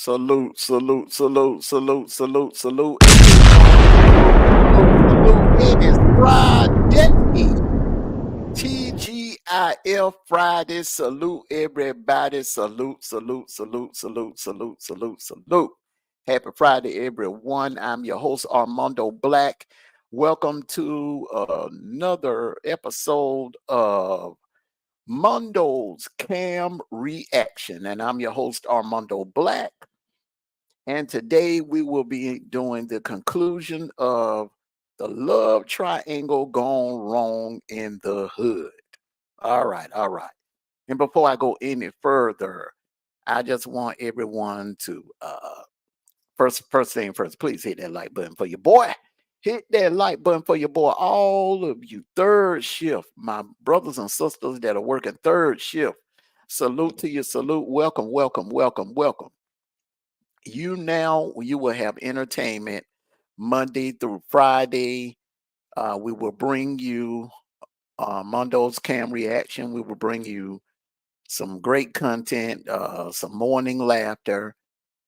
Salute, salute, salute, salute, salute, salute, everyone. Salute, salute. It is Friday. TGIF Friday. Salute, everybody. Salute, salute, salute, salute, salute, salute, salute. Happy Friday, everyone. I'm your host, Armando Black. Welcome to another episode of Mondo's Cam Reaction. And I'm your host, Armando Black. And today we will be doing the conclusion of the love triangle gone wrong in the hood. All right, all right. And before I go any further, I just want everyone to first thing first, please hit that like button for your boy. Hit that like button for your boy. All of you third shift, my brothers and sisters that are working third shift. Salute to you, salute. Welcome, welcome, welcome, welcome. You will have entertainment Monday through Friday. We will bring you Mondo's Cam Reaction. We will bring you some great content, some morning laughter.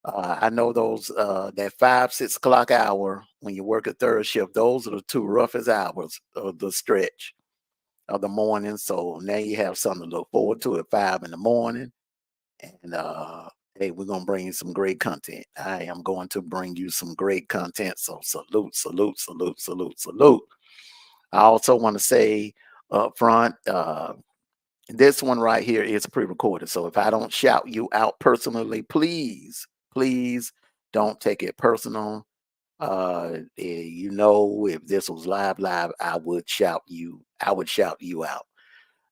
I know those that 5, 6 o'clock hour when you work a third shift, those are the two roughest hours of the stretch of the morning. So now you have something to look forward to at 5 in the morning. And hey, we're gonna bring you some great content. I am going to bring you some great content. So salute, salute, salute, salute, salute. I also want to say up front, this one right here is pre-recorded. So if I don't shout you out personally, please don't take it personal. If this was live, I would shout you out.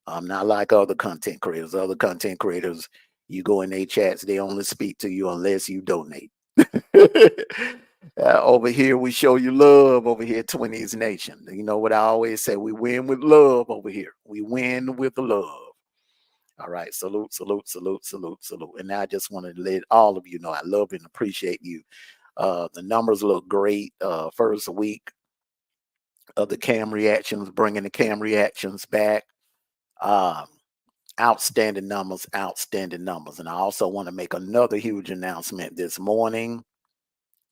Not like other content creators. Other content creators, you go in their chats, they only speak to you unless you donate. Over here, we show you love over here, 20s Nation. You know what I always say? We win with love over here. We win with love. All right. Salute, salute, salute, salute, salute. And I just want to let all of you know I love and appreciate you. The numbers look great. First week of the cam reactions, bringing the cam reactions back. Um, Outstanding numbers, outstanding numbers. And I also want to make another huge announcement this morning.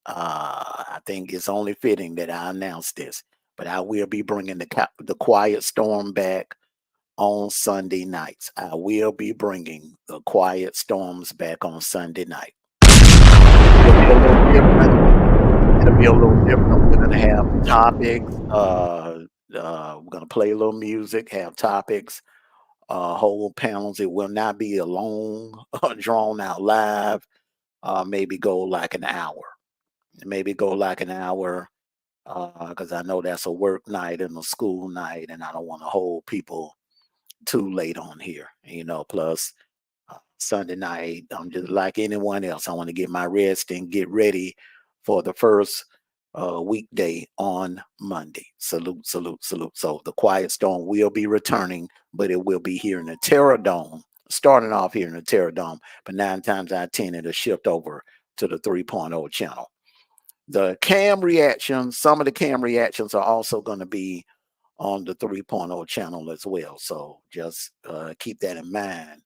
I think it's only fitting that I announce this, but I will be bringing the Quiet Storm back on Sunday nights. I will be bringing the Quiet Storms back on Sunday night. It'll be a little different. It'll be a little different. We're gonna have topics. We're gonna play a little music, have topics, whole panels. It will not be a long, drawn out live. Maybe go like an hour. Maybe go like an hour because I know that's a work night and a school night, and I don't want to hold people too late on here. Plus Sunday night, I'm just like anyone else. I want to get my rest and get ready for the first weekday on Monday. Salute, salute, salute. So the Quiet Storm will be returning, but it will be here in the Terror Dome, starting off here in the Terror Dome. But 9 times out of 10, it'll shift over to the 3.0 channel. The cam reactions, some of the cam reactions are also going to be on the 3.0 channel as well. So just keep that in mind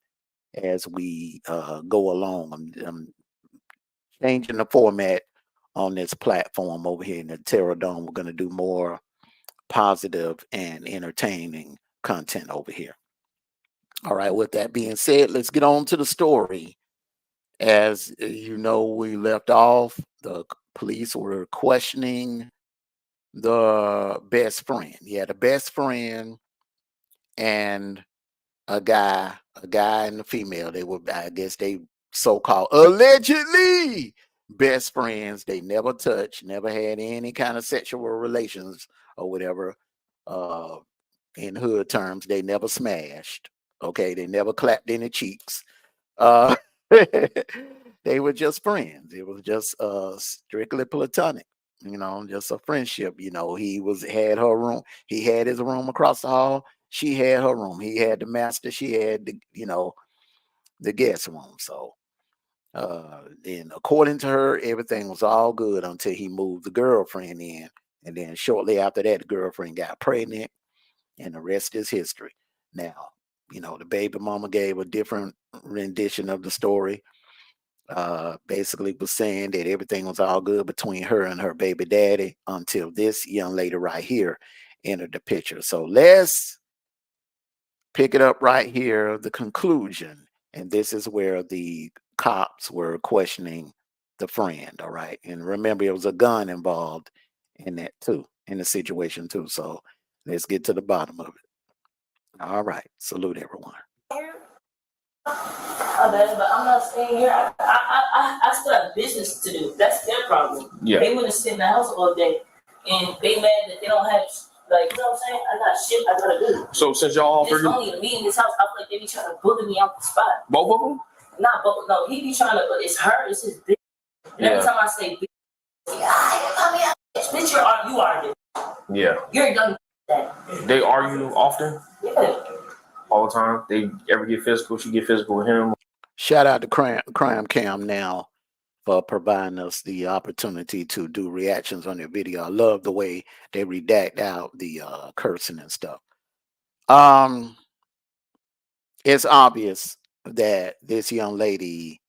as we go along. I'm changing the format on this platform over here in the Terror Dome. We're going to do more positive and entertaining content over here. All right, with that being said, let's get on to the story. As you know, we left off, the police were questioning the best friend. He had a best friend and a guy and a female. They were, I guess, they so-called allegedly best friends. They never touched, never had any kind of sexual relations or whatever. In hood terms, they never smashed. Okay, they never clapped any cheeks. Uh, they were just friends. It was just strictly platonic. Just a friendship. Had her room. He had his room across the hall. She had her room. He had the master. She had the guest room. So then according to her, everything was all good until he moved the girlfriend in. And then shortly after that, the girlfriend got pregnant, and the rest is history. Now, the baby mama gave a different rendition of the story. basically was saying that everything was all good between her and her baby daddy until this young lady right here entered the picture. So let's pick it up right here, the conclusion. And this is where the cops were questioning the friend. All right. And remember, it was a gun involved in that too, in the situation too. So let's get to the bottom of it. All right. Salute everyone. But I'm not staying here. I still have business to do. That's their problem. Yeah. They want to sit in the house all day, and they mad that they don't have, like, you know what I'm saying? I got shit I gotta do. So since y'all it's only me in this house, I feel like they be trying to bully me out the spot. Both of them? Not both. No, he be trying to. But it's her. It's his bitch. And every time I say bitch, bitch, you argue. Yeah. You're done. They argue often. Yeah. All the time. They ever get physical? She get physical with him. Shout out to Crime Cam now for providing us the opportunity to do reactions on their video. I love the way they redact out the cursing and stuff. It's obvious that this young lady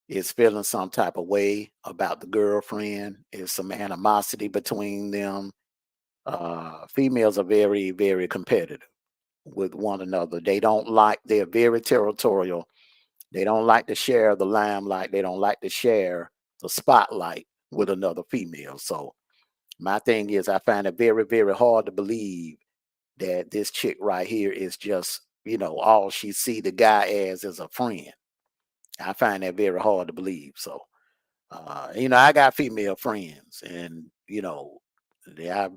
is feeling some type of way about the girlfriend. There's some animosity between them. Females are very, very competitive with one another. They're very territorial. They don't like to share the limelight. They don't like to share the spotlight with another female. So my thing is, I find it very, very hard to believe that this chick right here is just, all she see the guy as is a friend. I find that very hard to believe. So, I got female friends, and they have,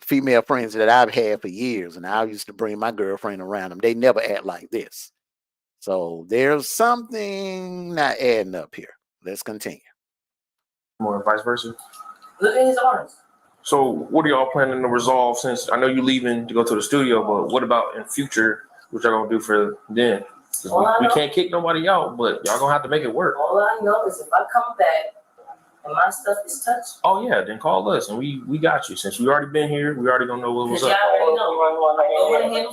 female friends that I've had for years, and I used to bring my girlfriend around them. They never act like this. So there's something not adding up here. Let's continue. More vice versa. Look at his arms. So what are y'all planning to resolve, since I know you're leaving to go to the studio, but what about in future? What y'all gonna do for then? We can't kick nobody out, but y'all gonna have to make it work. All I know is if I come back and my stuff is touched. Oh yeah, then call us and we got you. Since we already been here, we already gonna know what was up. Already know.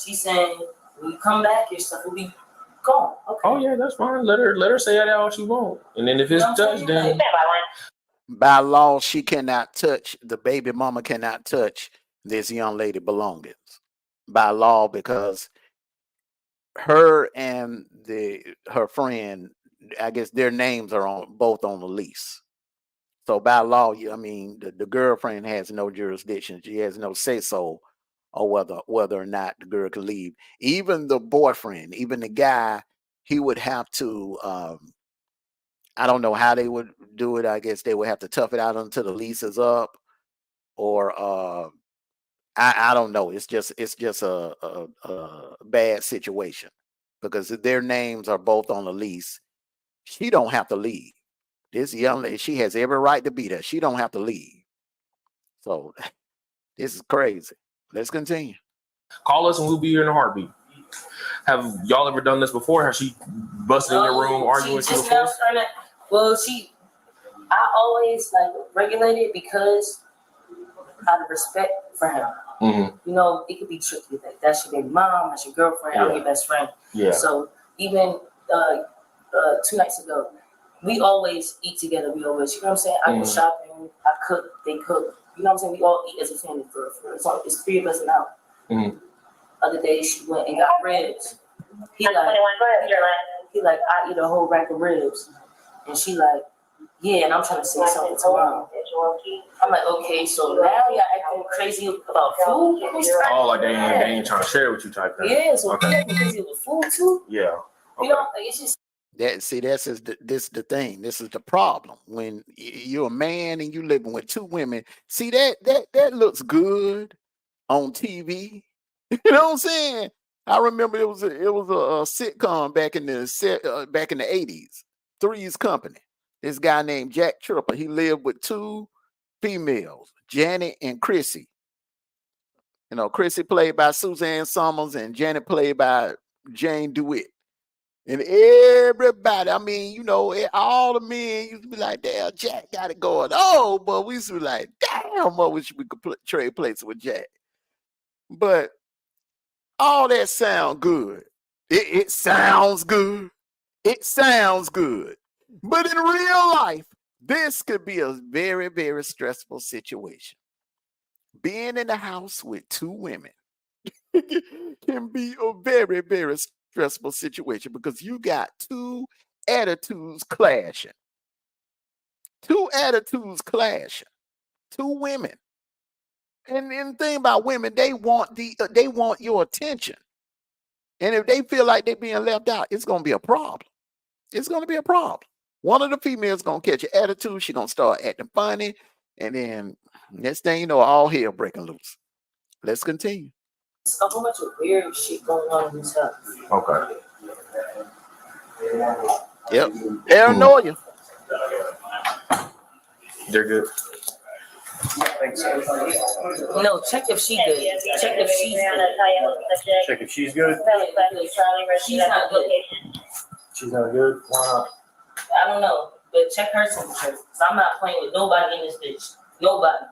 She's saying when you come back, your stuff will be gone. Okay. Oh yeah, that's fine. Let her say that all she wants. And then if it's touched, then by law, she cannot touch, the baby mama cannot touch this young lady belongings by law, because her and her friend, I guess their names are both on the lease. So by law, the girlfriend has no jurisdiction. She has no say so or whether or not the girl can leave. Even the boyfriend, even the guy, he would have to I don't know how they would do it. I guess they would have to tough it out until the lease is up, or I don't know. It's just a bad situation, because their names are both on the lease. She don't have to leave. This young lady, she has every right to be there. She don't have to leave. So this is crazy. Let's continue. Call us and we'll be here in a heartbeat. Have y'all ever done this before? Has she busted in your room arguing with you before? I always regulate it because out of respect for him. Mm-hmm. It could be tricky. Like, that's your baby mom, that's your girlfriend, I'm your best friend. Yeah. So even 2 nights ago, we always eat together. We always, you know what I'm saying? I go shopping, I cook, they cook. You know what I'm saying? We all eat as a family for it's 3 of us and out. Mm-hmm. Other day she went and got ribs. He like, I eat a whole rack of ribs. And she like, yeah, and I'm trying to say something tomorrow. I'm like, okay, so now y'all acting crazy about food? Oh, like they ain't trying to share with you type thing. Yeah, so okay. Acting crazy with food too? Yeah. Okay. It's just this is the thing. This is the problem. When you're a man and you living with 2 women, see that looks good on TV. You know what I'm saying? I remember it was a sitcom back in the 80s. Three's Company. This guy named Jack Tripper. He lived with 2 females, Janet and Chrissy. Chrissy played by Suzanne Summers and Janet played by Jane DeWitt. And everybody, all the men used to be like, damn, Jack got it going. Oh, but we used to be like, damn, I wish we could trade places with Jack. But all that sound good. It sounds good. It sounds good. But in real life, this could be a very, very stressful situation. Being in the house with two women can be a very, very stressful situation because you got two attitudes clashing. Two attitudes clashing. Two women. And the thing about women, they want your attention. And if they feel like they're being left out, it's gonna be a problem. It's gonna be a problem. One of the females gonna catch an attitude, she gonna start acting funny, and then next thing you know, all hell breaking loose. Let's continue. It's a whole bunch of weird shit going on in this house. Okay. Yep. Paranoia. They're good. No, check if she good. Check if she's good. Check if she's good. She's not good. She's not good. Why not? I don't know, but check her temperature. Cause I'm not playing with nobody in this bitch. Nobody.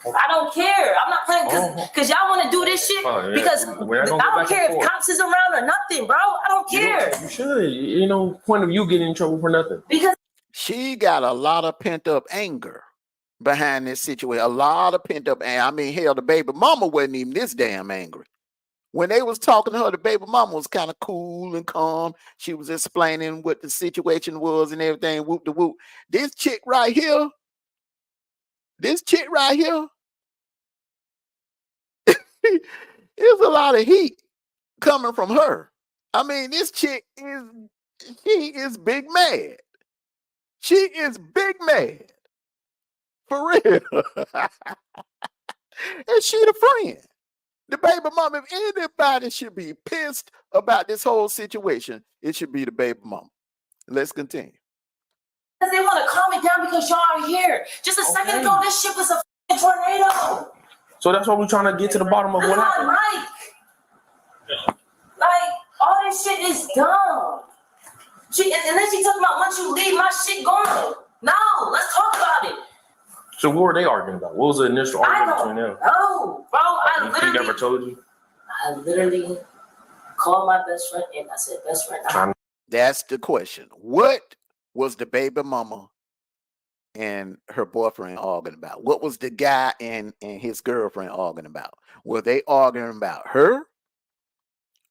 I don't care. I'm not playing because y'all want to do this shit because I don't care if cops is around or nothing, bro. I don't care. You should. You know, point of you getting in trouble for nothing. Because she got a lot of pent up anger behind this situation. A lot of pent up anger. I mean, hell, the baby mama wasn't even this damn angry. When they was talking to her, the baby mama was kind of cool and calm. She was explaining what the situation was and everything. Whoop de whoop. This chick right here. There's a lot of heat coming from her. I mean, this chick is big mad. She is big mad. For real. And she the friend. The baby mama, if anybody should be pissed about this whole situation, it should be the baby mama. Let's continue. Because they want to calm me down because y'all are here. Just a second ago, this shit was a tornado. So that's why we're trying to get to the bottom of what happened. Like, all this shit is dumb. And then she talking about once you leave, my shit gone. No, let's talk about it. So what were they arguing about? What was the initial argument between them? No, bro, He never told you? I literally called my best friend and I said, best friend. That's the question. What was the baby mama and her boyfriend arguing about? What was the guy and his girlfriend arguing about? Were they arguing about her?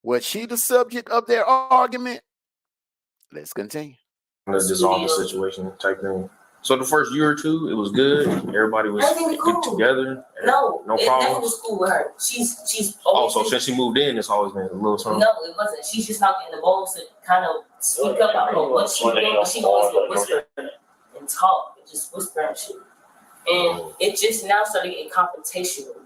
Was she the subject of their argument? Let's continue. Let's dissolve the situation type thing. So the first year or two, it was good. Everybody was good together. No problem. It was cool with her. She's also since she moved in, it's always been a little something. No, it wasn't. She's just not getting the balls to kind of speak up. I don't know what she's doing, but she always would whisper and talk and just whisper and shit. And it just now started getting confrontational.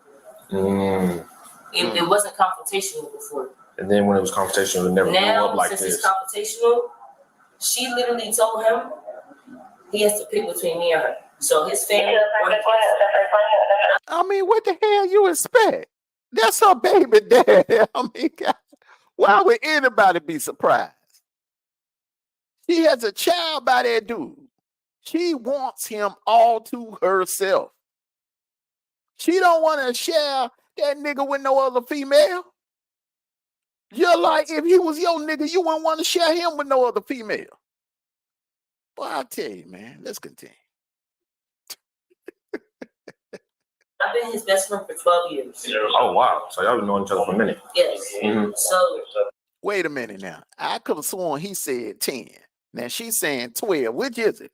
It wasn't confrontational before. And then when it was confrontational, it never blew up like this. Since it's confrontational, she literally told him he has to pick between me and her. So his family. I mean, what the hell you expect? That's her baby dad. I mean, God, why would anybody be surprised? She has a child by that dude. She wants him all to herself. She don't want to share that nigga with no other female. You're like, if he was your nigga, you wouldn't want to share him with no other female. Well, I'll tell you, man. Let's continue. I've been his best friend for 12 years. Oh, wow. So y'all been knowing each other for a minute. Yes. Mm-hmm. So. Wait a minute now. I could have sworn he said 10. Now she's saying 12. Which is it?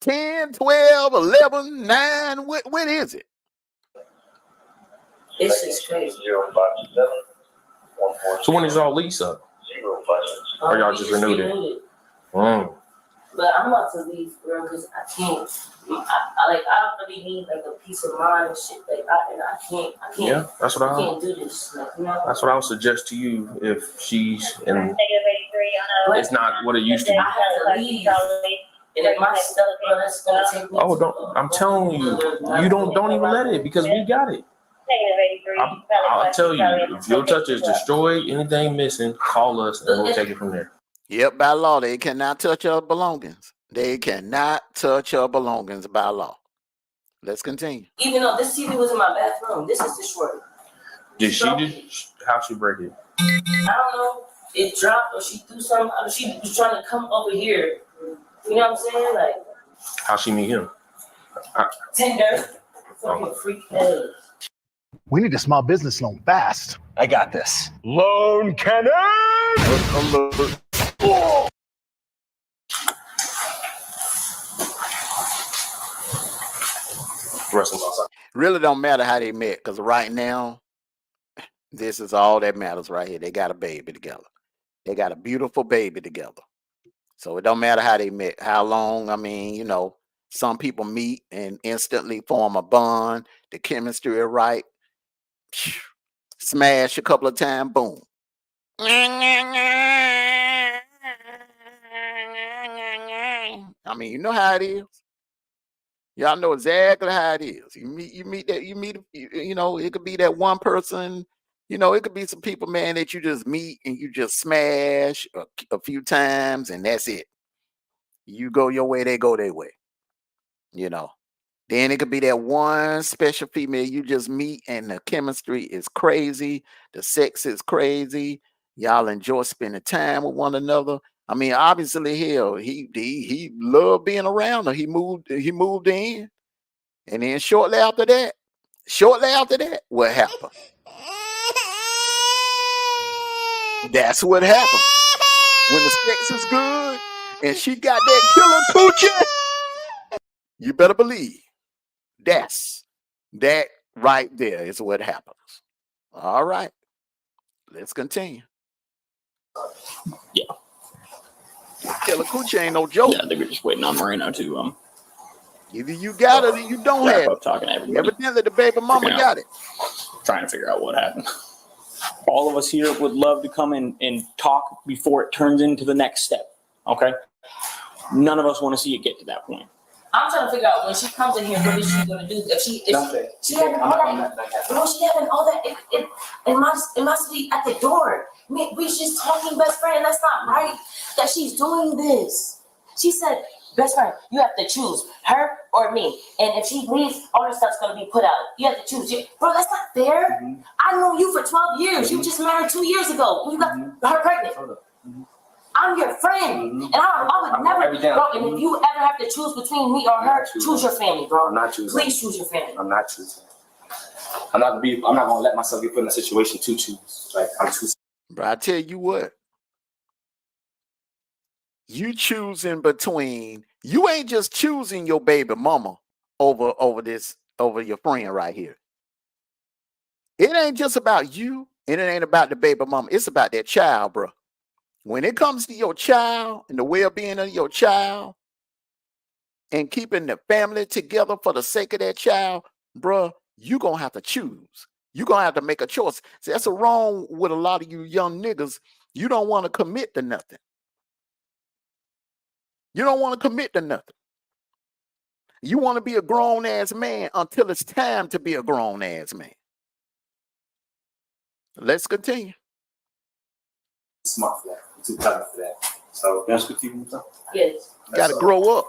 10, 12, 11, 9? What is it? It's just crazy. So when is y'all lease up? Or y'all just renewed it? But I'm about to leave, girl, because I can't. I really need like a peace of mind and shit. Like I can't. Yeah, that's what I can't do this. Like, you know? That's what I would suggest to you if she's in. It's not what it used to be. I have to leave. And if my stuff, bro, that's gonna take me. Oh, don't! I'm telling you, you don't even let it because we got it. I'll tell you, if your touch is destroyed, anything missing, call us and we'll take it from there. Yep, by law, they cannot touch our belongings. They cannot touch our belongings by law. Let's continue. Even though this TV was in my bathroom, this is destroyed. Did how she break it? I don't know. it dropped or she threw something. She was trying to come over here. You know what I'm saying? Like, How she meet him? Tinder. Fucking freak ass. We need a small business loan fast. I got this. Loan cannon! Really don't matter how they met, because right now, this is all that matters right here. They got a baby together. They got a beautiful baby together. So it don't matter how they met, how long. I mean, you know, some people meet and instantly form a bond. The chemistry is right. Smash a couple of times, boom. I mean, you know how it is. Y'all know exactly how it is. You meet, you know, it could be that one person, you know, it could be some people, man, that you just meet and you just smash a few times and that's it. You go your way, they go their way, you know. Then it could be that one special female you just meet and the chemistry is crazy. The sex is crazy. Y'all enjoy spending time with one another. I mean, obviously, hell, he loved being around her. He moved in. And then shortly after that, what happened? That's what happened. When the sex is good and she got that killer coochie, you better believe that right there is what happens. All right. Let's continue. Yeah. Killer coochie ain't no joke. Yeah, they were just waiting on Marino to Either you got it or you don't wrap have up it. talking to everybody. Evidently, the baby mama Figuring got it. Trying to figure out what happened. All of us here would love to come in and talk before it turns into the next step. Okay? None of us want to see it get to that point. I'm trying to figure out when she comes in here, what is she gonna do? If she having all that, no, she having all that. It must be at the door. I mean, we just talking best friend, and that's not right. That she's doing this. She said, "Best friend, you have to choose her or me. And if she leaves, all her stuff's gonna be put out. You have to choose." Bro, that's not fair. Mm-hmm. I know you for 12 years. Mm-hmm. You just married 2 years ago. You got her pregnant. Mm-hmm. I'm your friend, and I would never, bro. And if you ever have to choose between me or her, choose your family, bro. I'm not choosing. Please choose your family. I'm not choosing. I'm not gonna let myself be put in a situation to choose. Like I'm choosing. But I tell you what, you choosing between. You ain't just choosing your baby mama over your friend right here. It ain't just about you, and it ain't about the baby mama. It's about that child, bro. When it comes to your child and the well-being of your child and keeping the family together for the sake of that child, bro, you're going to have to choose. You're going to have to make a choice. See, that's wrong with a lot of you young niggas. You don't want to commit to nothing. You don't want to commit to nothing. You want to be a grown-ass man until it's time to be a grown-ass man. Let's continue. Smart for that. I'm too clever for that. So that's what you do. Yes. Got to grow up.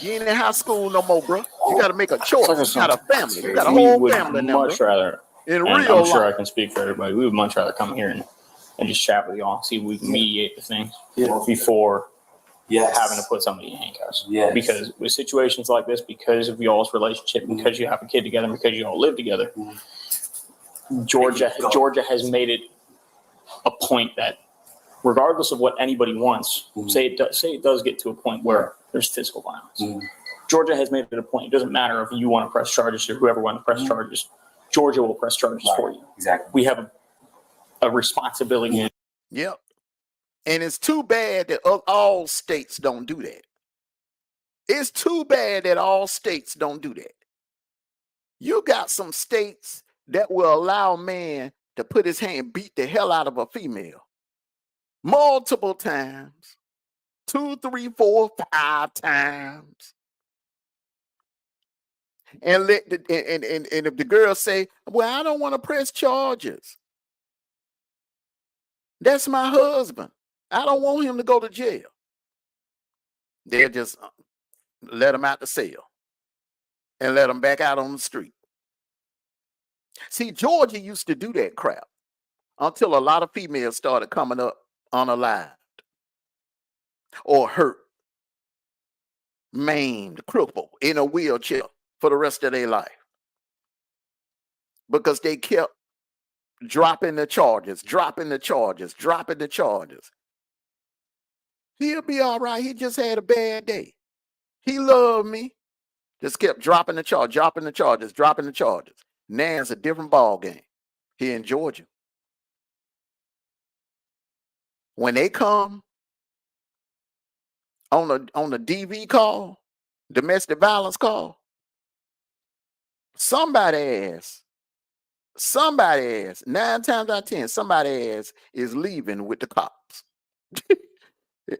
You ain't in high school no more, bro. You got to make a choice. You got a family. You got a whole family now, much rather, in and real I'm sure life. I can speak for everybody. We would much rather come here and just chat with y'all, see if we can mediate the things before having to put somebody in handcuffs. Yes. Because with situations like this, because of y'all's relationship, because you have a kid together, because you all live together, Georgia has made it a point that regardless of what anybody wants, say it does get to a point where there's physical violence. Georgia has made it a point. It doesn't matter if you want to press charges or whoever wants to press charges. Georgia will press charges for you. Exactly. We have a responsibility. Yep. And it's too bad that all states don't do that. It's too bad that all states don't do that. You got some states that will allow a man to put his hand, beat the hell out of a female multiple times, 2, 3, 4, 5 times. And let and if the girl say, "Well, I don't want to press charges. That's my husband. I don't want him to go to jail." They'll just let him out the cell and let him back out on the street. See, Georgia used to do that crap. until a lot of females started coming up unalived or hurt, maimed, crippled, in a wheelchair for the rest of their life because they kept dropping the charges, dropping the charges, dropping the charges. He'll be all right. He just had a bad day. He loved me. Just kept dropping the charge, dropping the charges, dropping the charges. Now it's a different ball game here in Georgia. When they come on the DV call, domestic violence call, somebody ass, 9 times out of 10, somebody ass is leaving with the cops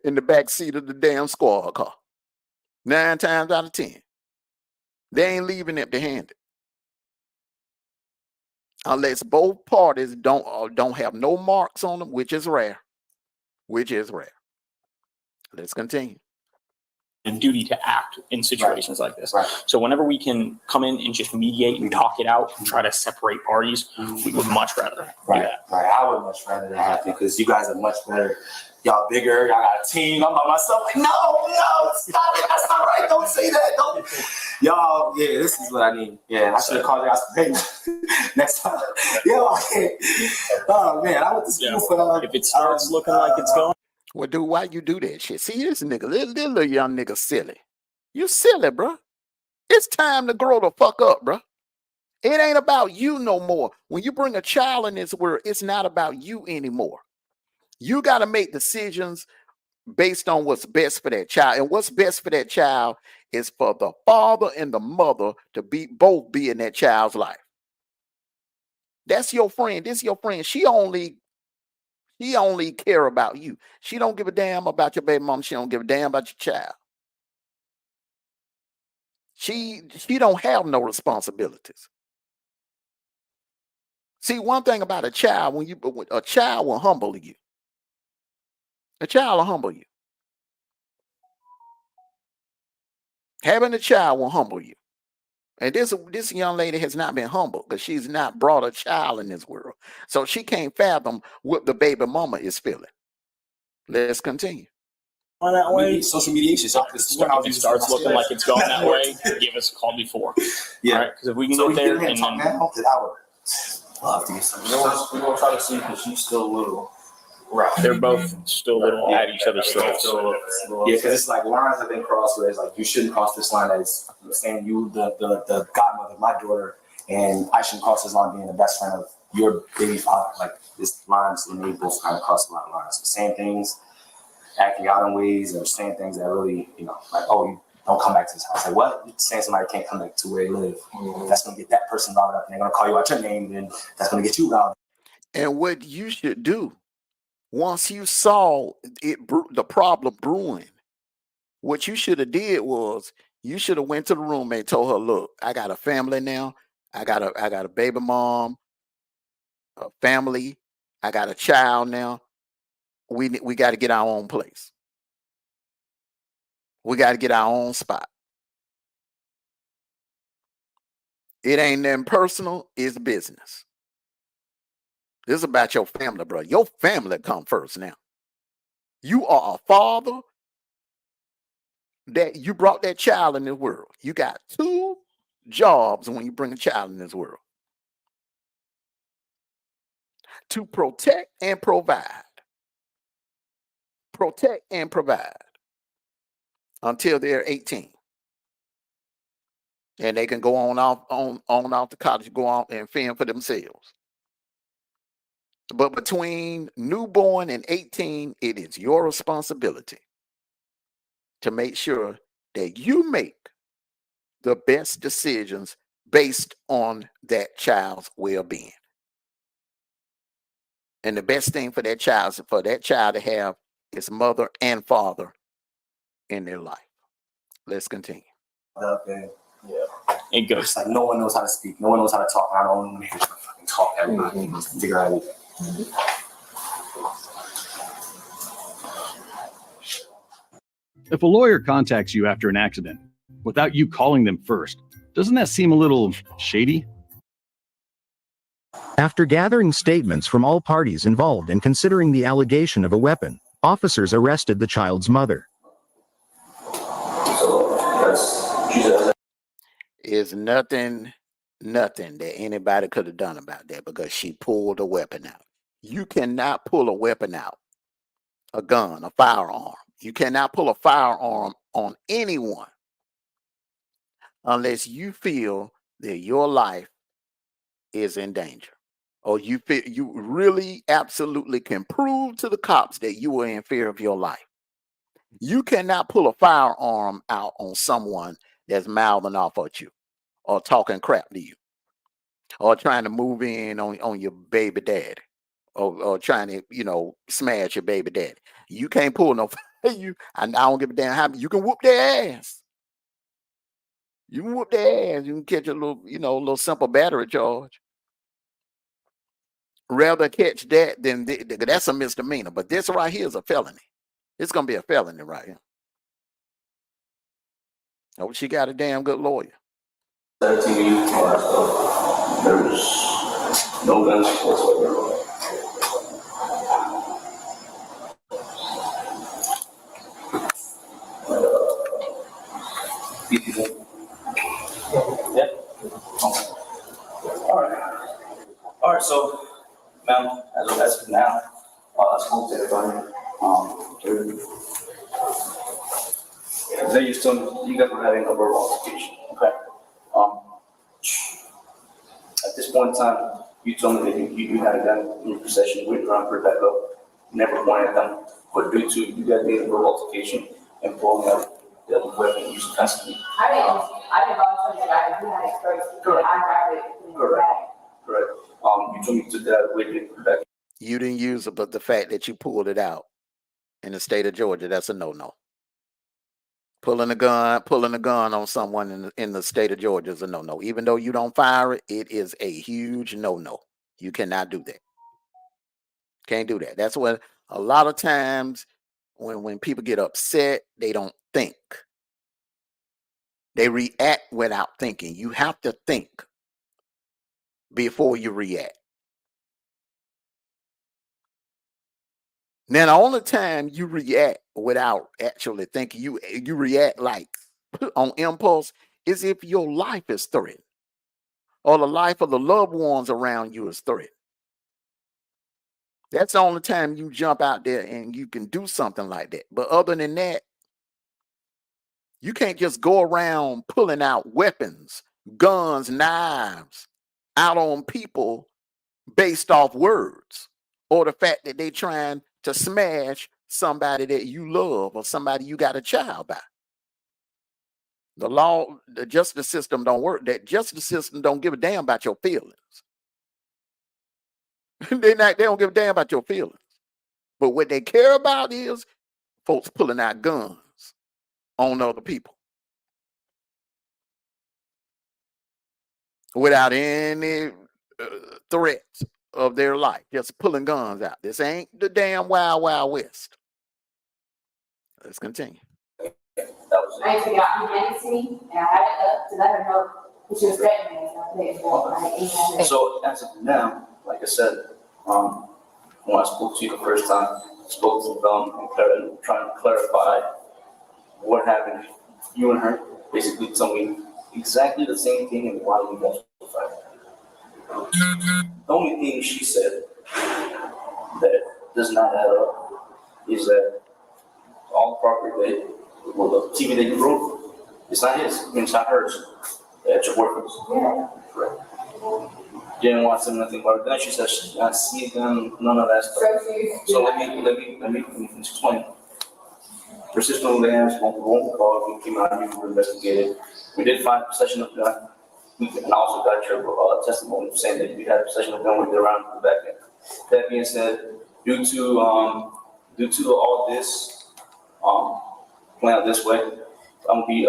in the back seat of the damn squad car. 9 times out of 10. They ain't leaving empty-handed. Unless both parties don't have no marks on them, which is rare. Let's continue. A duty to act in situations like this. Right. So whenever we can come in and just mediate and talk it out and try to separate parties, we would much rather do that. Right. I would much rather that happen because you guys are much better. Y'all bigger. Y'all got a team. I'm by myself. Like, no, stop it. That's not right. Don't say that. Don't. Y'all, yeah, this is what I need. Yeah, I should have called you guys next time. Oh man, I went to school for. If it starts looking like it's going. Well, dude, why you do that shit? See, this nigga, this little young nigga silly. You silly, bro. It's time to grow the fuck up, bro. It ain't about you no more. When you bring a child in this world, it's not about you anymore. You got to make decisions based on what's best for that child. And what's best for that child is for the father and the mother to both be in that child's life. That's your friend. This is your friend. She only care about you. She don't give a damn about your baby mom. She don't give a damn about your child. She don't have no responsibilities. See, one thing about a child, a child will humble you. A child will humble you. Having a child will humble you. And this young lady has not been humble because she's not brought a child in this world. So she can't fathom what the baby mama is feeling. Let's continue. On that way, social mediation. So if it starts looking like it's going that way, give us a call before. Yeah. Right? Because if we can So get there and talk then now, then I would love to get something. We're gonna try to see because she's still little. Right. they're both still little at each other's throats. Yeah, because it's like lines have been crossed where it's like you shouldn't cross this line as saying you the godmother of my daughter, and I shouldn't cross this line being the best friend of your baby father. Like this lines and they both kind of cross a lot of lines. Same things, acting out in ways or saying things that really, like, oh, you don't come back to this house. Like what? Saying somebody can't come back to where they live. Mm-hmm. That's gonna get that person riled up and they're gonna call you out your name, then that's gonna get you riled up. And what you should do, once you saw the problem brewing, what you should have did was you should have went to the roommate and told her, look, I got a family now. I got a baby mom, a family. I got a child now. We got to get our own place. We got to get our own spot. It ain't nothing personal. It's business. This is about your family, bro. Your family come first now. You are a father that you brought that child in this world. You got 2 jobs when you bring a child in this world. To protect and provide. Protect and provide until they're 18. And they can go on off to college, go out and fend for themselves. But between newborn and 18, it is your responsibility to make sure that you make the best decisions based on that child's well-being. And the best thing for that child to have is mother and father in their life. Let's continue. Okay. Yeah. it goes. It's like no one knows how to speak. No one knows how to talk. I don't want to hear fucking talk. Everybody needs to figure out everything. If a lawyer contacts you after an accident without you calling them first, doesn't that seem a little shady? After gathering statements from all parties involved and considering the allegation of a weapon, officers arrested the child's mother. Is nothing that anybody could have done about that because she pulled a weapon out. You cannot pull a weapon out, a gun, a firearm. You cannot pull a firearm on anyone unless you feel that your life is in danger, or you feel you really absolutely can prove to the cops that you were in fear of your life. You cannot pull a firearm out on someone that's mouthing off at you or talking crap to you or trying to move in on your baby daddy or trying to, smash your baby daddy. You can't pull no I don't give a damn how you can whoop their ass. You can whoop their ass. You can catch a little simple battery charge. Rather catch that than that's a misdemeanor. But this right here is a felony. It's gonna be a felony right here. Oh, she got a damn good lawyer. 13 years, all that stuff. There was no guns whatsoever. Yeah. All right. So, ma'am, as of now, I spoke to everybody. They used to, you guys were having a verbal altercation. Okay. At this point in time, you told me that you had a gun in your possession. You went around, put it back up. Never pointed at them. But due to you guys being a verbal altercation and pulling out the weapon used constantly. I didn't volunteer that. You had it first. Correct. I grabbed it. And Correct. Correct. You told me to took that with you, put it back. You didn't use it, but the fact that you pulled it out in the state of Georgia, that's a no-no. Pulling a gun on someone in the state of Georgia is a no-no. Even though you don't fire it, it is a huge no-no. You cannot do that. Can't do that. That's what a lot of times when people get upset, they don't think. They react without thinking. You have to think before you react. Now, the only time you react without actually thinking, you react like on impulse, is if your life is threatened or the life of the loved ones around you is threatened. That's the only time you jump out there and you can do something like that. But other than that, you can't just go around pulling out weapons, guns, knives out on people based off words or the fact that they're trying to smash somebody that you love or somebody you got a child by. The law, the justice system don't work. That justice system don't give a damn about your feelings. They don't give a damn about your feelings. But what they care about is folks pulling out guns on other people without any threats of their life, just pulling guns out. This ain't the damn Wild Wild West. Let's continue. I forgot he handed it to me, and I had it up to let her know that she was threatening me. So I put it in the So as of now, like I said, when I spoke to you the first time, I spoke to them and trying to clarify what happened. You and her basically told me exactly the same thing and why you guys were fighting. The only thing she said that does not add up is that all the property the TV that you broke, it's not his, it's not hers. It's your workers. Yeah. Correct. Didn't want to say nothing about it. Then she said she did not see them, none of that stuff. So let me explain. Persistently asked, won't call, we came out here, we investigated. We did find possession of gun. And I also got your testimony saying that you had possession of gun with you around the back end. That being said, due to all this, playing out this way, I'm gonna be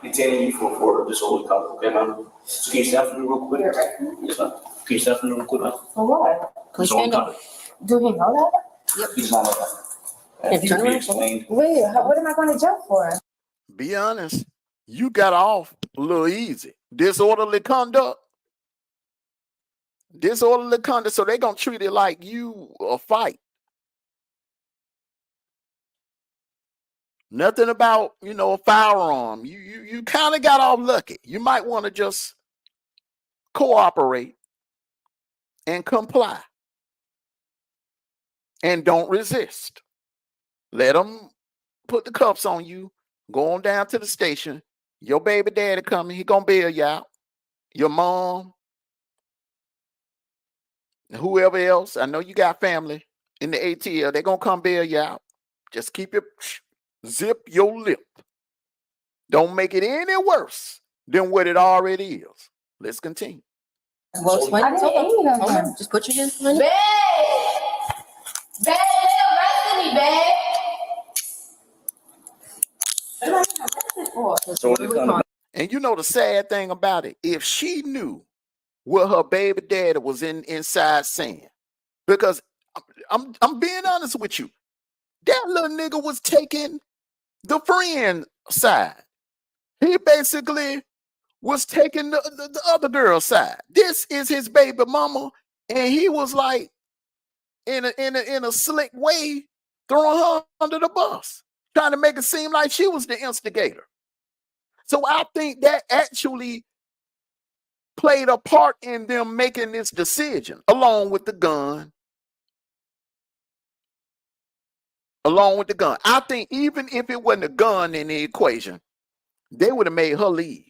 detaining you for disorderly conduct, okay, ma'am? So can you stand for me real quick? Yes, ma'am. Can you stand for me real quick, ma'am? For what? Disorderly conduct. Do he know that? Yep. He's not like that. And he will be explained. Wait, what am I going to jump for? Be honest, you got off a little easy. Disorderly conduct. Disorderly conduct, so they're gonna treat it like you a fight. Nothing about, a firearm. You kind of got off lucky. You might want to just cooperate and comply and don't resist. Let them put the cuffs on you. Go on down to the station. Your baby daddy coming. He gonna bail you out. Your mom, and whoever else. I know you got family in the ATL. They're gonna come bail you out. Just keep it, zip your lip. Don't make it any worse than what it already is. Let's continue. Well, explain it. Hold on. Just put your hands behind it. Babe, they arrested me, babe. So what are you talking about? And the sad thing about it, if she knew what her baby daddy was inside saying, because I'm being honest with you, that little nigga was taking the friend side. He basically was taking the other girl's side. This is his baby mama, and he was like in a slick way throwing her under the bus, trying to make it seem like she was the instigator. So I think that actually played a part in them making this decision, along with the gun. I think even if it wasn't a gun in the equation, they would have made her leave.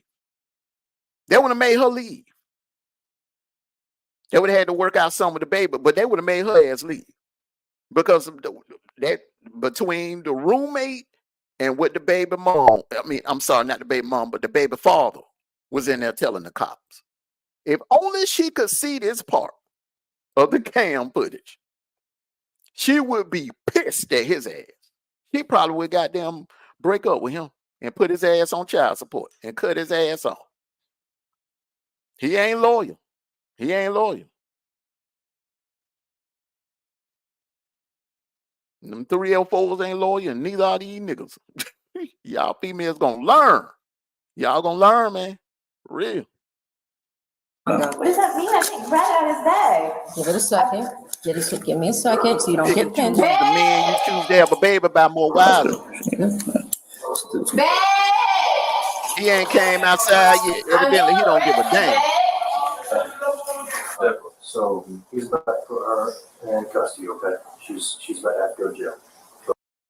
They would have had to work out some of the baby, but they would have made her ass leave. Because of that, between the roommate and what the baby mom, I'm sorry, not the baby mom, but the baby father was in there telling the cops. If only she could see this part of the cam footage, she would be pissed at his ass. She probably would goddamn break up with him and put his ass on child support and cut his ass off. He ain't loyal. Them 304s ain't loyal, and neither are these niggas. Y'all females gonna learn. Y'all gonna learn, man. For real. What does that mean? I think right out his bag. Give it a second. Give me a second so you don't get pinned. The man you choose to have a baby by more wisely. Babe! He ain't came outside yet. Evidently, he don't give a damn. So he's back for her in custody, okay? She's back at go to jail.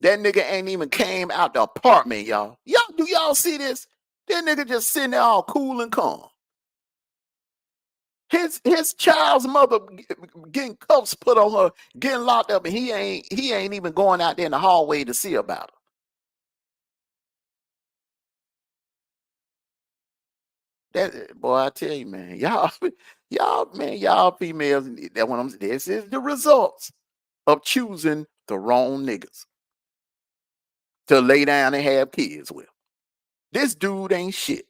That nigga ain't even came out the apartment, y'all. Do y'all see this? That nigga just sitting there all cool and calm. His child's mother getting cuffs put on her, getting locked up, and he ain't even going out there in the hallway to see about her. That boy, I tell you, man, y'all females. This is the results of choosing the wrong niggas to lay down and have kids with. This dude ain't shit.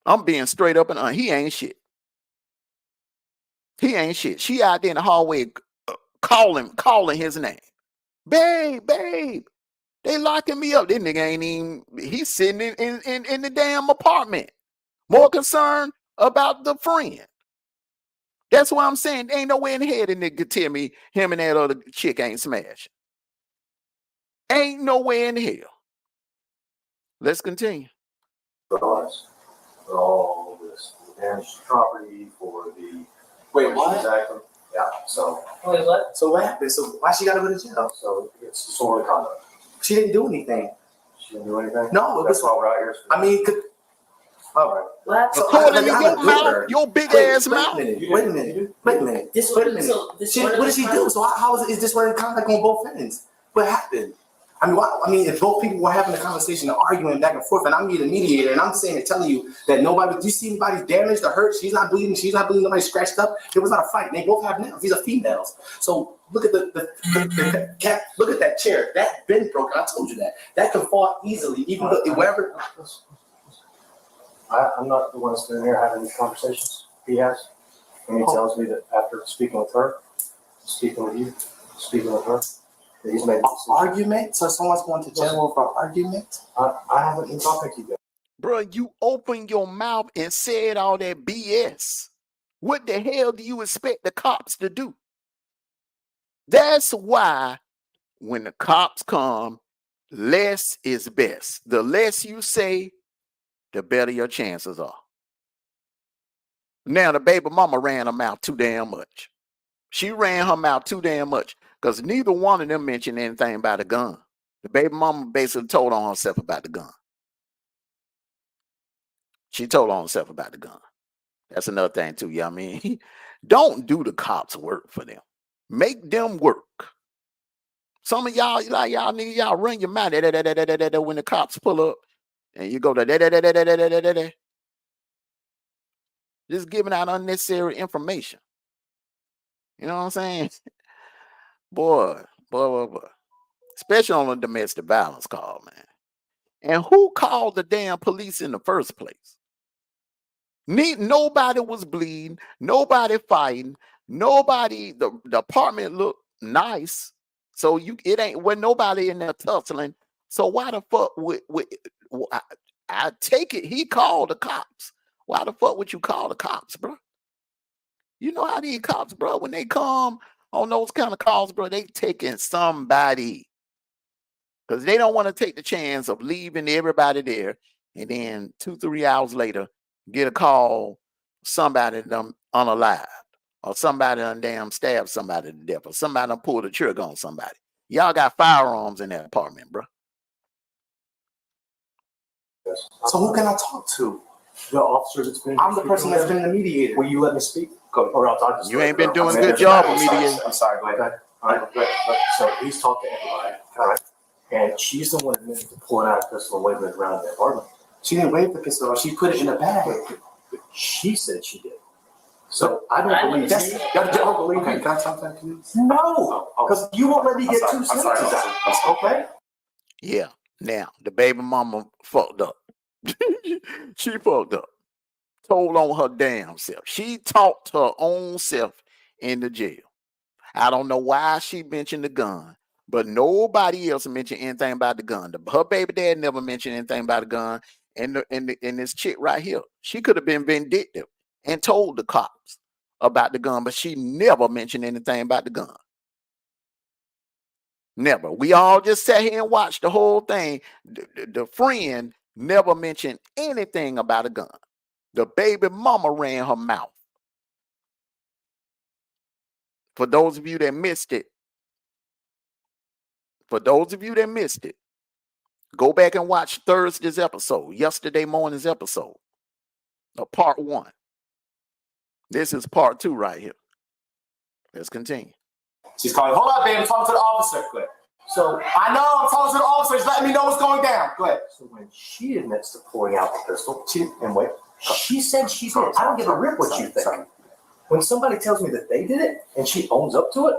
I'm being straight up and honest. He ain't shit. She out there in the hallway calling his name. Babe. They locking me up. This nigga ain't even, he's sitting in the damn apartment. More concerned about the friend. That's why I'm saying ain't no way in the head a nigga could tell me him and that other chick ain't smashing. Ain't no way in hell. Let's continue. For all this damaged property for the. Wait, what? Exactly. Yeah. So. Wait, what? So what happened? So why she gotta go to jail? So it's disorderly conduct. She didn't do anything. She didn't do anything. No, That's why we're out here. I mean, all right. What? So According to your mouth, your big ass mouth. Wait a minute. Wait a minute. What did she do? So how is this running contact on both ends? What happened? If both people were having a conversation and arguing back and forth, and I'm the mediator, and I'm saying and telling you that nobody, do you see anybody damaged or hurt? She's not bleeding, nobody scratched up. It was not a fight. They both have nails. These are females. So look at the cat. Look at that chair. That been broken. I told you that. That can fall easily, even though wherever. I'm not the one sitting here having these conversations. He has. And he tells me that after speaking with her, speaking with you, speaking with her, that he's made a decision. Argument? So someone's going to jail for argument? I haven't been talking to you guys. Bro, you opened your mouth and said all that BS What the hell do you expect the cops to do? That's why when the cops come, less is best. The less you say, the better your chances are. Now, the baby mama ran her mouth too damn much. She ran her mouth too damn much because neither one of them mentioned anything about a gun. The baby mama basically told on herself about the gun. She told on herself about the gun. That's another thing too, I mean? Don't do the cops work for them. Make them work. Some of y'all, like y'all niggas, y'all run your mouth when the cops pull up and you go to just giving out unnecessary information. You know what I'm saying? Boy. Especially on a domestic violence call, man. And who called the damn police in the first place? Nobody was bleeding, nobody fighting, nobody, the apartment looked nice. So it ain't when nobody in there tussling. So why the fuck I take it he called the cops. Why the fuck would you call the cops, bro? You know how these cops, bro, when they come on those kind of calls, bro, they taking somebody. Because they don't want to take the chance of leaving everybody there and then 2-3 hours later get a call, somebody done unalive, or somebody done damn stabbed somebody to death, or somebody done pulled a trigger on somebody. Y'all got firearms in that apartment, bro. Yes. So who can I talk to? The officer that's been. I'm the person that's been the mediator. Will you let me speak? Go, or else I'll just. You ain't been doing a good job of mediating. I'm sorry, go ahead. All right, good. So he's talking to everybody, all right? And she's the one admitted to pulling out a pistol and waving it around the apartment. She didn't wave the pistol. She put it in a bag. She said she did. So I don't believe That's, you. I don't believe you. Can I talk to that, please? No, because you won't let me get two sentences out. Okay? Yeah. Now, the baby mama fucked up. She fucked up. Told on her damn self. She talked her own self in the jail. I don't know why she mentioned the gun, but nobody else mentioned anything about the gun. Her baby dad never mentioned anything about the gun. And this chick right here, she could have been vindictive and told the cops about the gun, but she never mentioned anything about the gun. Never. We all just sat here and watched the whole thing. The friend never mentioned anything about a gun. The baby mama ran her mouth. For those of you that missed it, go back and watch Thursday's episode, yesterday morning's episode of part 1. This is part 2 right here. Let's continue. She's calling. Hold up, babe. I'm talking to the officer. Go ahead. So I know I'm talking to the officer. He's letting me know what's going down. Go ahead. So when she admits to pulling out the pistol, she said she did. I don't give a rip what you think. When somebody tells me that they did it and she owns up to it,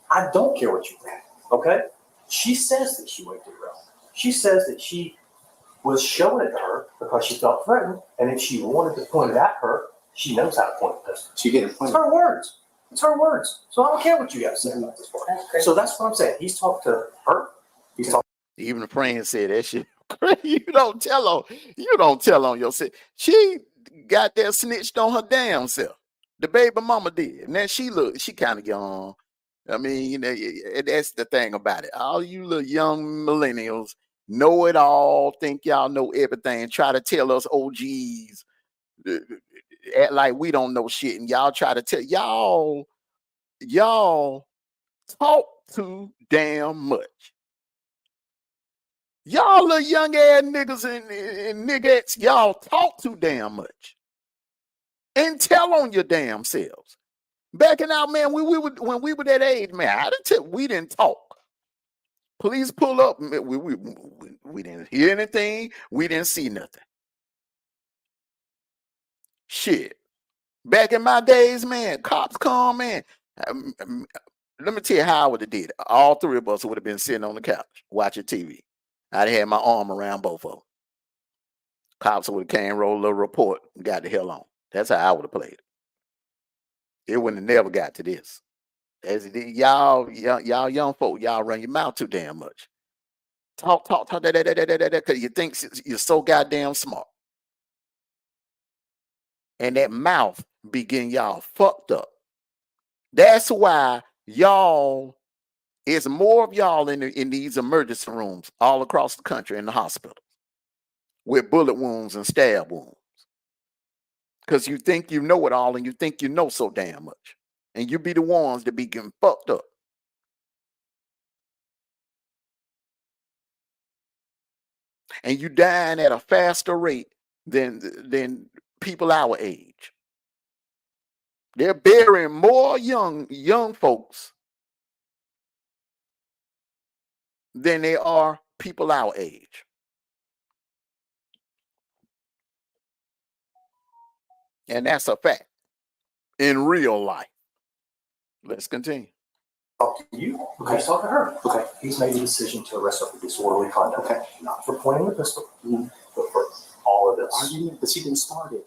I don't care what you think. Okay? She says that she waved it around. She says that she was showing it to her because she felt threatened, and if she wanted to point it at her, she knows how to point the pistol. She didn't point. It's her words. It's her words. So I don't care what you guys say about this part. So that's what I'm saying. He's talked to her. He's talked. Even the friend said that shit. You don't tell on yourself. She got there snitched on her damn self. The baby mama did. And then she kind of young. I mean, you know, that's the thing about it. All you little young millennials know it all, think y'all know everything, try to tell us OGs, act like we don't know shit, and y'all try to tell y'all talk too damn much. Y'all little young ass niggas and niggas, y'all talk too damn much. And tell on your damn selves. Backing out, man, when we were that age, man, we didn't talk. Police pull up, we didn't hear anything, we didn't see nothing. Shit. Back in my days, man, cops come, man. Let me tell you how I would have did it. All 3 of us would have been sitting on the couch watching TV. I'd have had my arm around both of them. Cops would have came, rolled a little report, and got the hell on. That's how I would have played it. It wouldn't have never got to this. As y'all young folk, y'all run your mouth too damn much. Talk, because you think you're so goddamn smart. And that mouth be getting y'all fucked up. That's why y'all, it's more of y'all in these emergency rooms all across the country in the hospital with bullet wounds and stab wounds. Because you think you know it all and you think you know so damn much. And you be the ones that be getting fucked up. And you dying at a faster rate than people our age. They're burying more young folks than they are people our age. And that's a fact in real life. Let's continue. Talk to you. Okay. Talk to her. Okay. He's made a decision to arrest her for disorderly conduct. Okay. Not for pointing the pistol, but for all of this. But she didn't start it.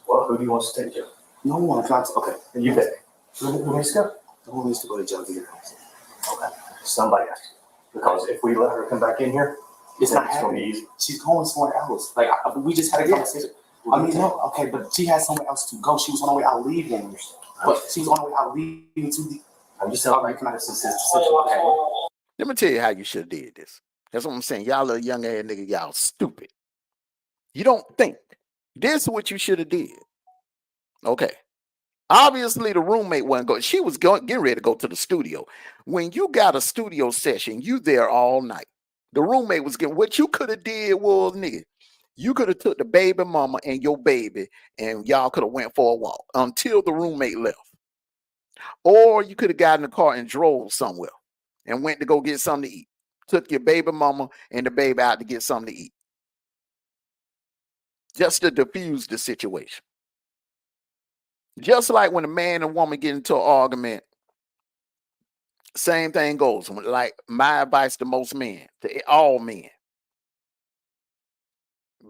Well, who do you want to take to? No one. Okay. And you pick. Who needs to go? No one needs to go to jail either. Okay. Somebody has to. Because if we let her come back in here, It's not going to be happening. easy. She's going somewhere else. Like we just had a conversation. I mean, no, okay, but she had somewhere else to go. She was on her way out leaving. But she was on her way out leaving to the. I'm just telling you, Okay. Let me tell you how you should have did this. That's what I'm saying. Y'all little young ass nigga, y'all stupid. You don't think. This is what you should have did. Okay. Obviously, the roommate wasn't going. She was getting ready to go to the studio. When you got a studio session, you there all night. The roommate was getting. What you could have did was, nigga, you could have took the baby mama and your baby, and y'all could have went for a walk until the roommate left. Or you could have got in the car and drove somewhere and went to go get something to eat. Took your baby mama and the baby out to get something to eat. Just to diffuse the situation. Just like when a man and woman get into an argument, same thing goes. Like my advice to most men, to all men.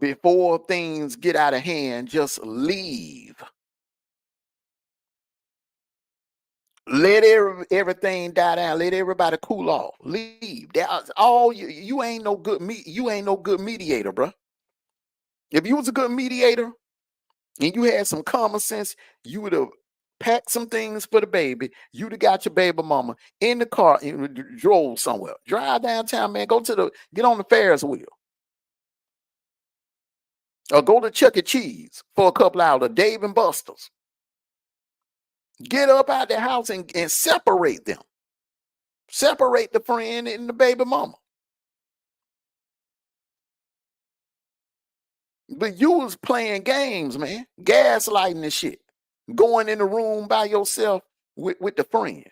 Before things get out of hand, just leave. Let everything die down. Let everybody cool off. Leave. That's all you ain't no good you ain't no good mediator, bro. If you was a good mediator and you had some common sense, you would have packed some things for the baby. You'd have got your baby mama in the car and drove somewhere. Drive downtown, man. Get on the Ferris wheel. Or go to Chuck E. Cheese for a couple hours, or Dave and Buster's. Get up out the house and separate them. Separate the friend and the baby mama. But you was playing games, man. Gaslighting and shit. Going in the room by yourself with the friend.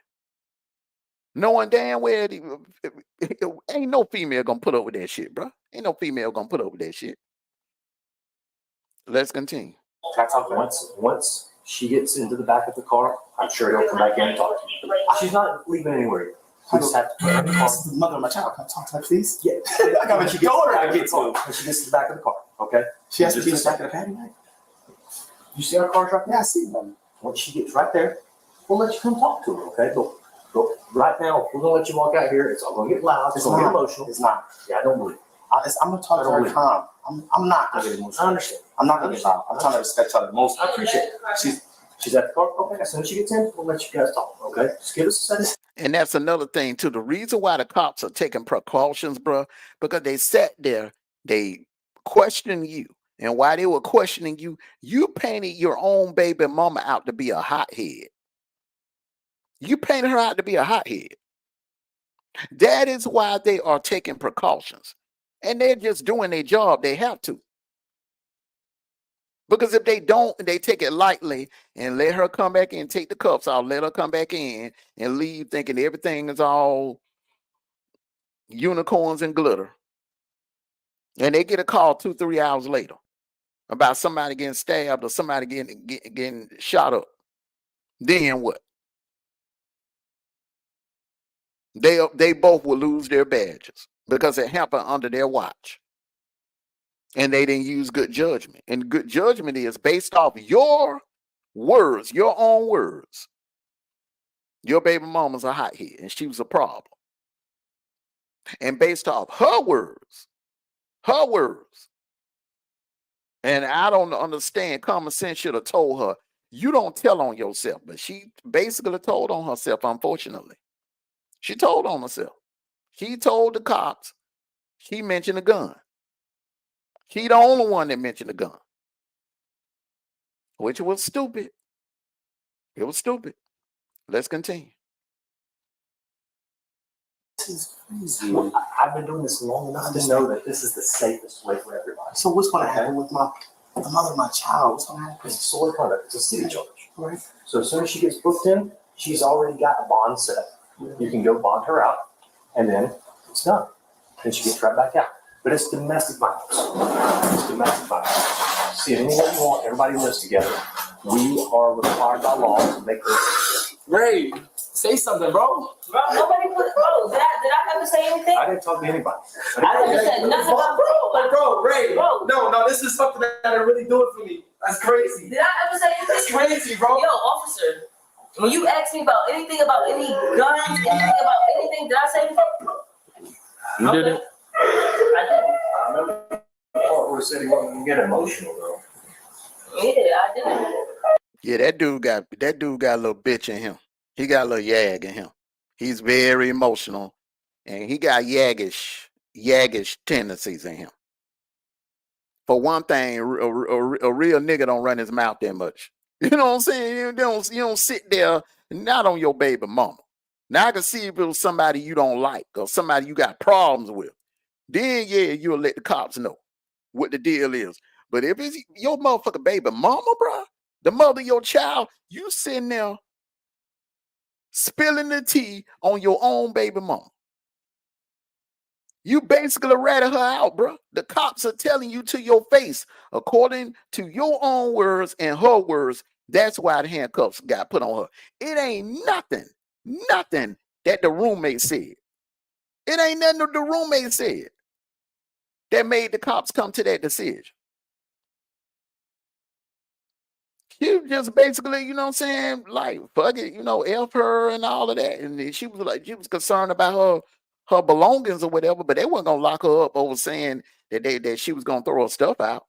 Knowing damn well ain't no female gonna put up with that shit, bro. Ain't no female gonna put up with that shit. Let's continue. Once she gets into the back of the car, I'm sure he'll come back in and talk to you. She's not leaving anywhere. I just have to put her in the car. This is the mother of my child. Can I talk to her, please? Yeah. I got what you told her. I get to. When she gets to the back of the car, okay? She has to be in the back of the patio. Right? You see our cars right there? Yeah, I see them. Once she gets right there, we'll let you come talk to her, okay? Go. Right now, we're gonna let you walk out here. It's all gonna get loud. It's gonna get emotional. It's not. Yeah, I don't believe it. I'm gonna talk to her calm. I'm not gonna get emotional. I understand. I'm not gonna get loud. I'm trying to respect her the most. I appreciate it. She's at the car. Okay, as soon as she gets in, we'll let you guys talk. Okay, just give us a second. And that's another thing too. The reason why the cops are taking precautions, bro, because they sat there, they questioned you. And while they were questioning you, you painted your own baby mama out to be a hothead. You painted her out to be a hothead. That is why they are taking precautions. And they're just doing their job. They have to. Because if they don't, they take it lightly and let her come back in, take the cuffs out, let her come back in and leave thinking everything is all unicorns and glitter. And they get a call 2-3 hours later about somebody getting stabbed or somebody getting shot up. Then what? They both will lose their badges because it happened under their watch. And they didn't use good judgment. And good judgment is based off your words, your own words. Your baby mama's a hothead and she was a problem. And based off her words. And I don't understand, common sense should have told her, You don't tell on yourself, but she basically told on herself, unfortunately. She told on herself. She told the cops she mentioned a gun. She the only one that mentioned a gun, which was stupid. It was stupid. Let's continue. This is crazy. I've been doing this long enough to know that this is the safest way for everybody. So what's going to happen with the mother of my child? What's going to happen? It's disorderly conduct. It's a city charge. Right. So as soon as she gets booked in, she's already got a bond set. You can go bond her out, and then it's done. Then she gets right back out. But it's domestic violence. It's domestic violence. See, anything that you want, everybody lives together. We are required by law to make this. Ray, say something, bro. Bro, nobody put, bro, did I ever say anything? I didn't talk to anybody. I never said nothing about bro. Ray, Bro. no, this is something that they're really doing for me. That's crazy. Did I ever say anything? That's crazy, bro. Yo, officer, when you ask me about anything about any guns, anything about anything, did I say anything? You didn't. I didn't. I remember the part where it said he wasn't going to get emotional, though. Yeah, I didn't. Yeah, that dude got a little bitch in him. He got a little yag in him. He's very emotional, and he got yaggish tendencies in him. For one thing, a real nigga don't run his mouth that much. You know what I'm saying? You don't sit there, not on your baby mama. Now I can see if it was somebody you don't like or somebody you got problems with. Then yeah, you'll let the cops know what the deal is. But if it's your motherfucking baby mama, bro, the mother of your child, you sitting there spilling the tea on your own baby mama. You basically ratted her out, bro. The cops are telling you to your face, according to your own words and her words, that's why the handcuffs got put on her. It ain't nothing that the roommate said. It ain't nothing that the roommate said that made the cops come to that decision. You just basically, you know what I'm saying, like, fuck it, F her and all of that. And she was concerned about her belongings or whatever, but they weren't gonna lock her up over saying that she was gonna throw her stuff out.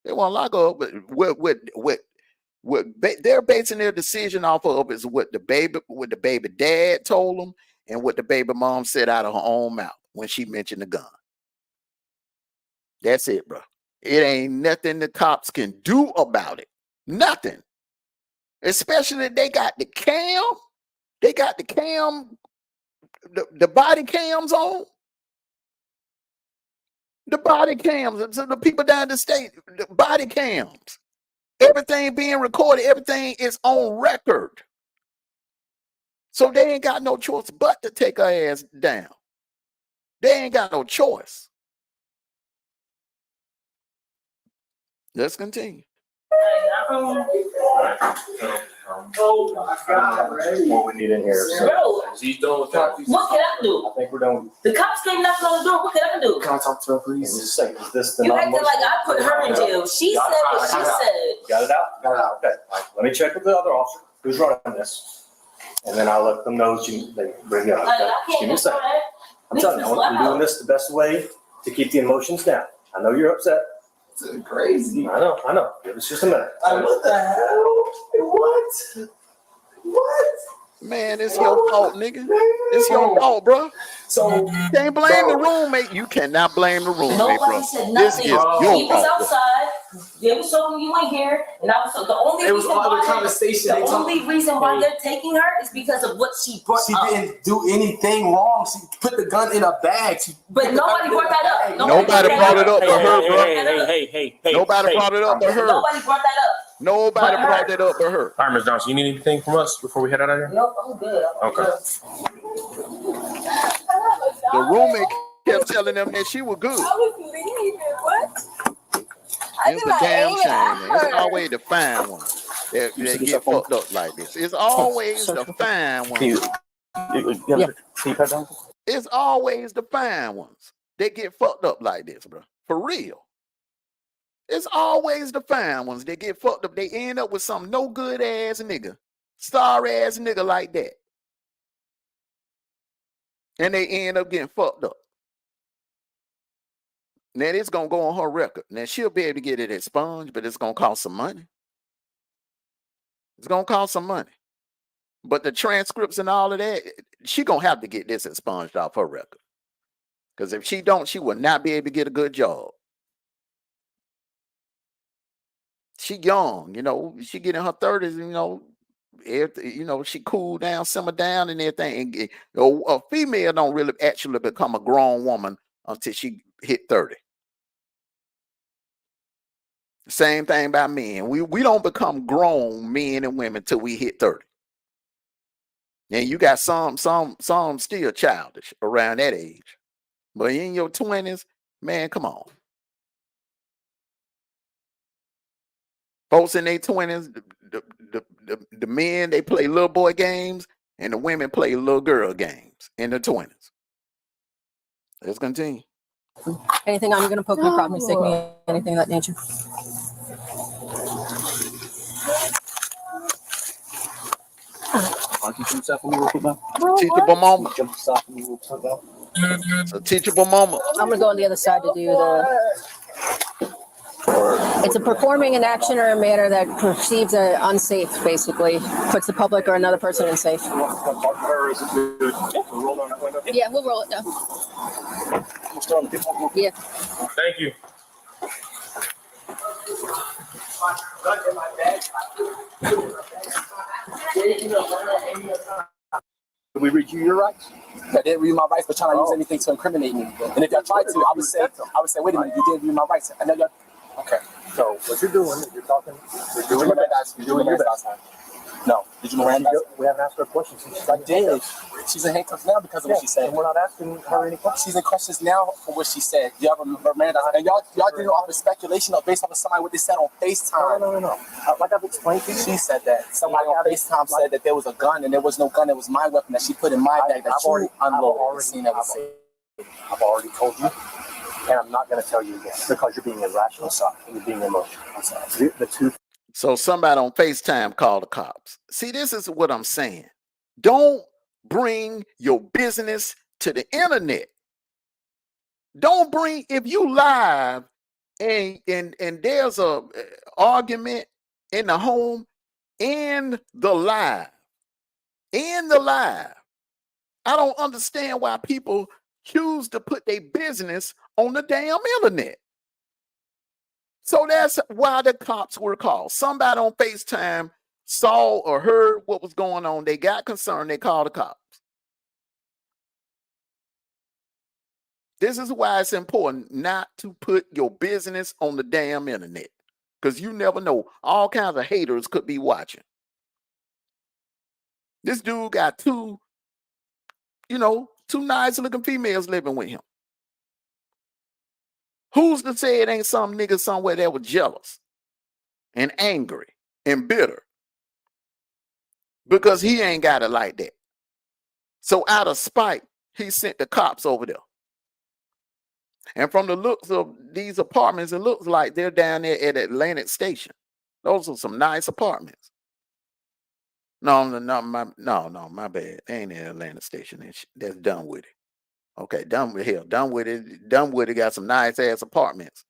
They won't lock her up, but what they're basing their decision off of is what the baby dad told them and what the baby mom said out of her own mouth when she mentioned the gun. That's it, bro. It ain't nothing the cops can do about it. Nothing. Especially they got the cam. They got the cam, the body cams on. The body cams. So the people down the state, the body cams. Everything being recorded, everything is on record. So they ain't got no choice but to take her ass down. They ain't got no choice. Let's continue. What we need in here. Bro, He's done with that. what can I do? I think we're done. The cops came knocking on the door. What can I do? Can I talk to her, please? Just say, is this the You acting non-motion? like I put her in jail. She said what she said. Got it out? Got it out. Okay. All right. Let me check with the other officer who's running this. And then I'll let them know they bring it up. Like, Okay? I Just give can't me a do second. that. I'm telling you, I'm doing this the best way to keep the emotions down. I know you're upset. It's crazy. I know. Give us just a minute. What the hell? What? Man, it's your fault, nigga. It's your fault, bro. So Can't blame the roommate. You cannot blame the roommate, bro. Nobody said This nothing. is your He was fault. outside. They was talking you in here, and I was the only it was reason all the why conversation. the only reason why they're taking her is because of what she brought She up. didn't do anything wrong. She put the gun in a bag. But nobody brought that up. Nobody brought it up but her, bro. Hey. Nobody brought it up but her. Nobody brought that up. Nobody brought that up but her. All right, Ms. Johnson, you need anything from us before we head out of here? Nope, I'm good. Okay. The roommate kept telling them that she was good. I was leaving. What? It's a damn shame. It's always the fine ones that get fucked up like this. It's always the fine ones. It's always the fine ones that get fucked up like this, bro. For real. It's always the fine ones that get fucked up. They end up with some no good ass nigga, star ass nigga like that. And they end up getting fucked up. Now it's gonna go on her record. Now she'll be able to get it expunged, but it's gonna cost some money. It's gonna cost some money. But the transcripts and all of that, she gonna have to get this expunged off her record. Because if she don't, she will not be able to get a good job. She young, she get in her 30s, she cool down, simmer down and everything. And a female don't really actually become a grown woman until she hit 30. Same thing about men. We don't become grown men and women till we hit 30. And you got some still childish around that age. But in your 20s, man, come on. Folks in their 20s, the men, they play little boy games, and the women play little girl games in the 20s. Let's continue. Anything I'm going to poke me, prod me, stick me, anything of that nature. Teachable moment. It's a teachable moment. I'm going to go on the other side to do it's a performing an action or a manner that perceives an unsafe, basically. Puts the public or another person in safe. Yeah, we'll roll it down. Yeah. Thank you. Did we read you your rights? I didn't read my rights, but trying to use anything to incriminate me. And if y'all tried to, I would say, wait a minute, you didn't read my rights. I know y'all. Okay. So what you're doing, you're talking. You're doing your best. No. Did you Miranda? We haven't asked her a question. I did. She's in handcuffs now because of what she said. We're not asking her any questions. She's in questions now for what she said. Y'all remember Miranda? And y'all did it off of speculation or based off of somebody what they said on FaceTime. No. Like I've explained to you. She said that somebody on FaceTime said that there was a gun and there was no gun. It was my weapon that she put in my bag that you unloaded. I've already told you. And I'm not going to tell you again because you're being irrational, and you're being emotional. I'm sorry. The two. So somebody on FaceTime called the cops. See, this is what I'm saying. Don't bring your business to the internet. Don't bring, if you live and there's a argument in the home, in the live. I don't understand why people choose to put their business on the damn internet. So that's why the cops were called. Somebody on FaceTime saw or heard what was going on. They got concerned. They called the cops. This is why it's important not to put your business on the damn internet, because you never know. All kinds of haters could be watching. This dude got two nice looking females living with him. Who's to say it ain't some nigga somewhere that was jealous and angry and bitter because he ain't got it like that? So out of spite, he sent the cops over there. And from the looks of these apartments, it looks like they're down there at Atlantic Station. Those are some nice apartments. No, my bad. They ain't at Atlantic Station. That's Dunwoody. Okay, Dunwoody got some nice ass apartments.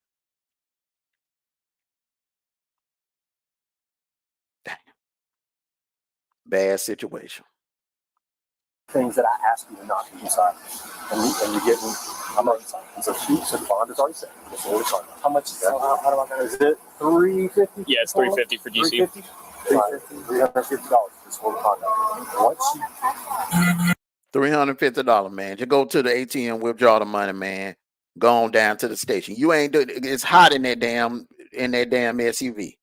Damn. Bad situation. Things that I ask you to not do inside. And you get me, how much? And so the bond is already set. That's what we're talking about. How much is that? How do I know? Is it $350? Yeah, it's $350 for DC. $350 is what we're talking about. Once you $350, man. Just go to the ATM, withdraw the money, man. Go on down to the station. You ain't doing it. It's hot in that damn SUV.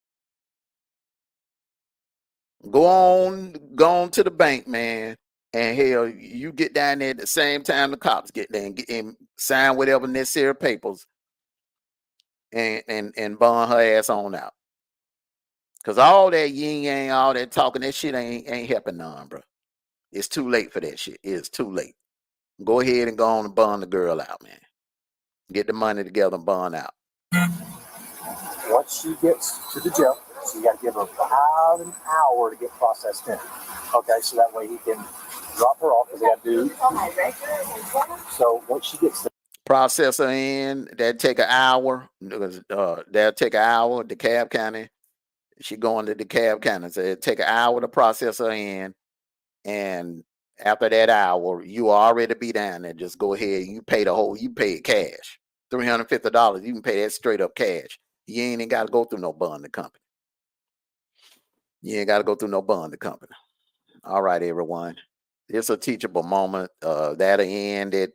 Go on to the bank, man. And hell, you get down there at the same time the cops get there and sign whatever necessary papers and bond her ass on out. Cause all that yin yang, all that talking, that shit ain't helping none, bro. It's too late for that shit. It's too late. Go ahead and go on and bond the girl out, man. Get the money together and bond out. Once she gets to the jail, so you got to give her about an hour to get processed in. Okay, so that way he can drop her off because they got to do. So once she gets process her in, that'll take an hour. That'll take an hour. DeKalb County She going to the cab counter. Said take an hour to process her in, and after that hour, you already be down there. Just go ahead. You pay you pay it cash. $350. You can pay that straight up cash. You ain't even got to go through no bonding company. You ain't got to go through no bonding company. All right, everyone. It's a teachable moment. That'll end it.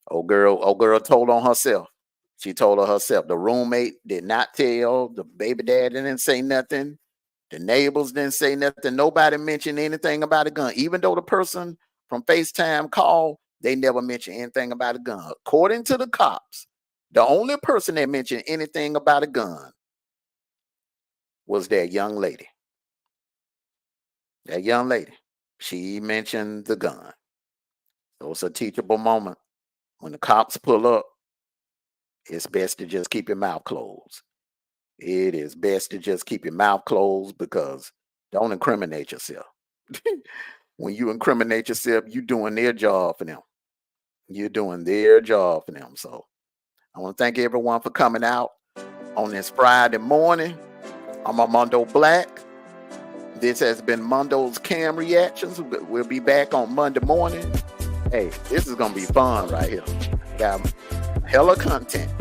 Old girl told on herself. She told her herself. The roommate did not tell. The baby dad didn't say nothing. The neighbors didn't say nothing. Nobody mentioned anything about a gun. Even though the person from FaceTime called, they never mentioned anything about a gun. According to the cops, the only person that mentioned anything about a gun was that young lady. That young lady. She mentioned the gun. So it's a teachable moment. When the cops pull up, it's best to just keep your mouth closed. It is best to just keep your mouth closed because don't incriminate yourself. When you incriminate yourself, you're doing their job for them. You're doing their job for them. So I want to thank everyone for coming out on this Friday morning. I'm Armando Black. This has been Mondo's Cam Reactions. We'll be back on Monday morning. Hey, this is going to be fun right here. Got hella content.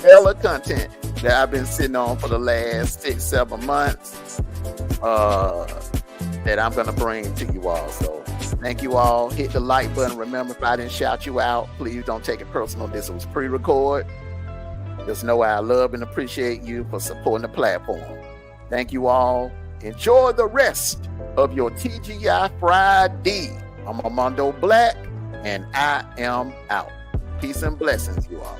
Hella content that I've been sitting on for the last 6-7 months that I'm going to bring to you all. So thank you all. Hit the like button. Remember, if I didn't shout you out, please don't take it personal. This was pre-record. Just know I love and appreciate you for supporting the platform. Thank you all. Enjoy the rest of your TGI Friday. I'm Armando Black, and I am out. Peace and blessings, you all.